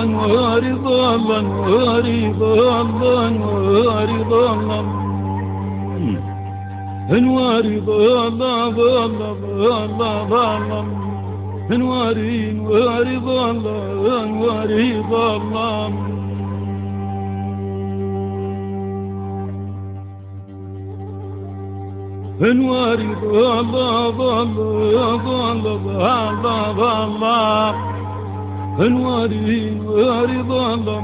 انواري ضالا انواري ضالا انواري ضالا انواري ضالا ضالا ضالا ضالا انواري انواري ضالا انواري ضالا انواري ضالا ضالا ضالا ضالا ضالا انواري انواري ضالا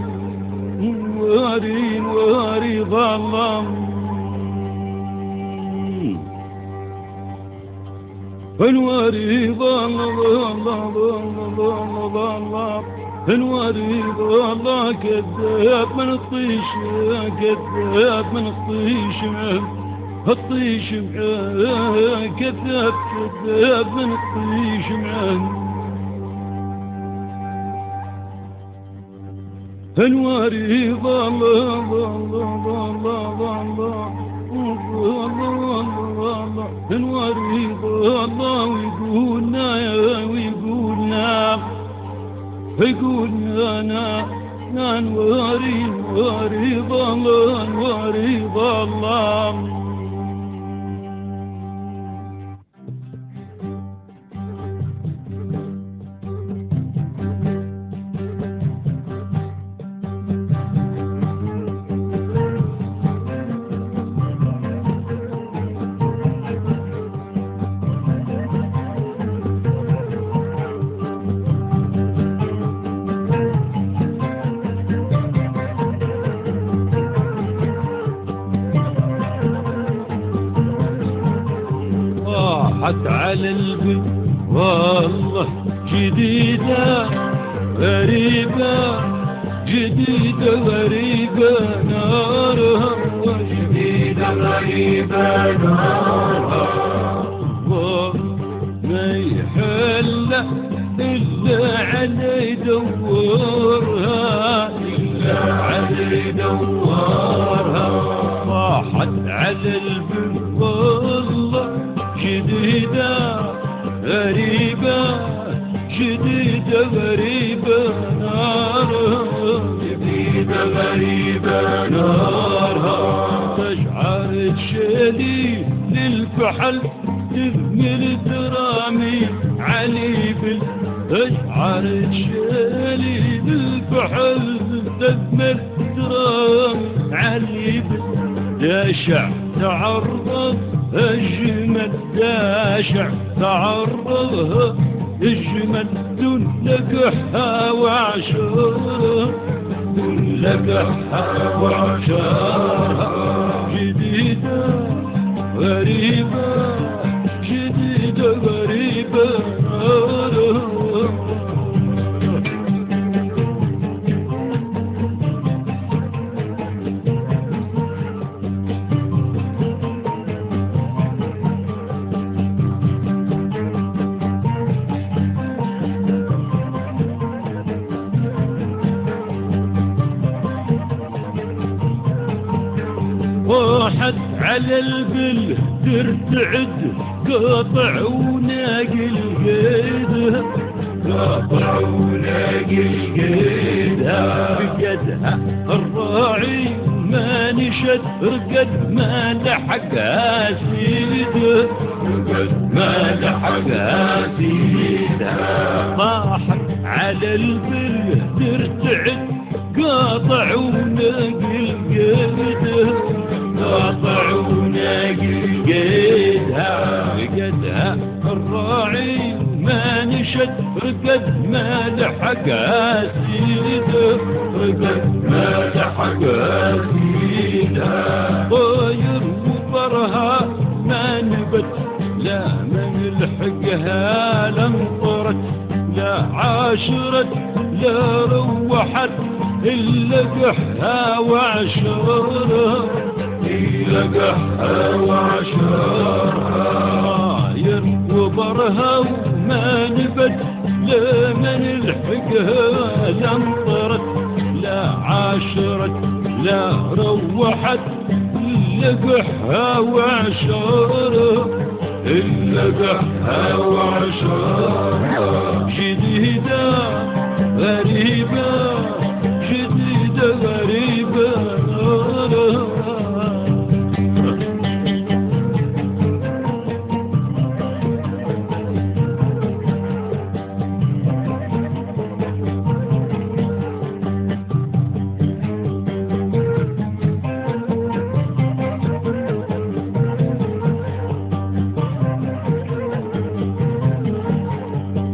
انواري انواري ضالا انواري ضالا ضالا ضالا ضالا انواري ضالا كذاب من الطيش كذاب من الطيش الطيش كذاب كذاب من الطيش معاه انواري ضالا ضالا ضالا ضالا ضالا انواري ضالا ويقولنا ويقولنا يقولنا انواري انواري ضالا انواري ضالا راحت على البيت والله جديدة غريبة جديدة غريبة نارها جديدة غريبة نارها ما يحل إلا علي يدورها إلا علي يدورها راحت على البيت والله جديدة غريبة جديدة غريبة نارها جديدة غريبة نارها تشعر تشالي للفحل تذمر درامي علي تشعر تشالي للفحل تذمر درامي علي داشع تعرض اجمل داشع تعرضها اجمل دون لقحها وعشرها دون لقحها وعشرها جديدة غريبة جديدة غريبة راحت على البل ترتعد قاطع وناقي القيدها قاطع وناقي القيدها بقدها الراعي ما نشد رقد ما لحقها سيدها رقد ما لحقها سيدها راحت على البل ترتعد قاطع وناقي القيدها قاطع وناقي قيدها قدها الراعي ما نشد رقد ما لحقها سيده رقد ما لحقها سيده طاير وبرها ما نبت لا من لحقها لانطرت لا عاشرت لا روحت إلا قحها وعشرها لقحها وعشرها وبرها وما نبت لا من الحقها لا انطرت لا عاشرت لا روحت لقحها وعشرها لقاها وعشرها جديدة غريبة جديدة غريبة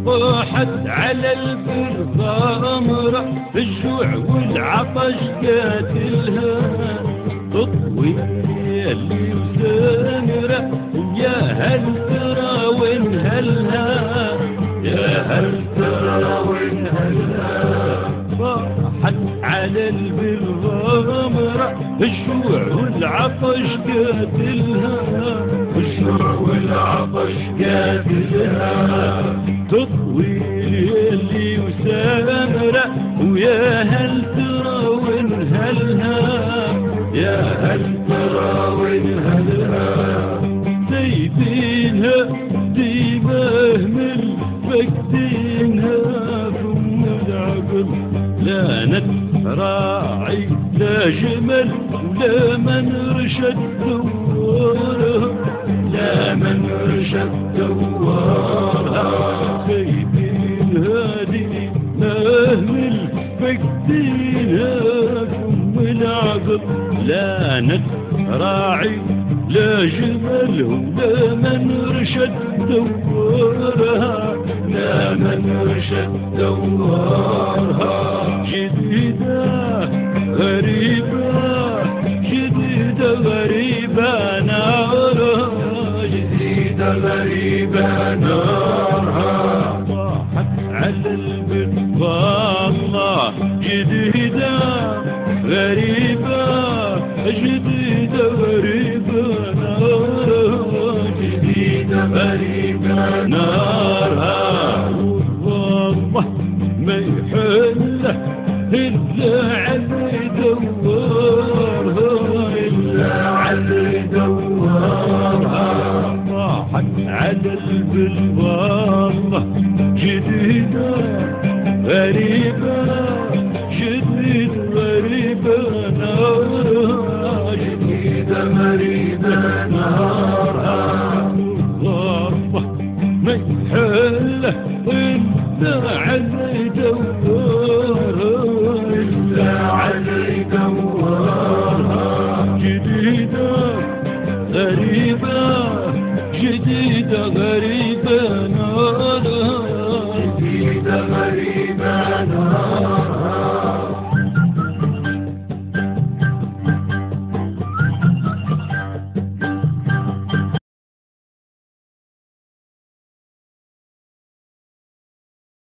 طاحت على البر غامرة الجوع والعطش قاتلها تطوي اللي وسامرة يا هل ترى وين هلها يا هل ترى وين هلها طاحت على البر غامرة الجوع والعطش قاتلها الجوع والعطش قاتلها تطوي اللي وسامرة ويا هل ترى وين هلها يا هل ترى وين هلها سيدينها ديماه من فقدينها ثم العقل لا نتراعي لا جمل ولا من رشد دوارها لا من رشد دوارها سيدينها ديماه فقدينها ثم العقل لا نتراعي لا جمل ولا من رشد دوارها لا من رشد دوارها جديدة غريبة جديدة غريبة نارها جديدة غريبة نارها طاحت على البر والله جديدة غريبة جديدة غريبة نارها جديدة غريبة نارها والله ما يحله إلا علي دوارها إلا علي دوارها طاحت على البر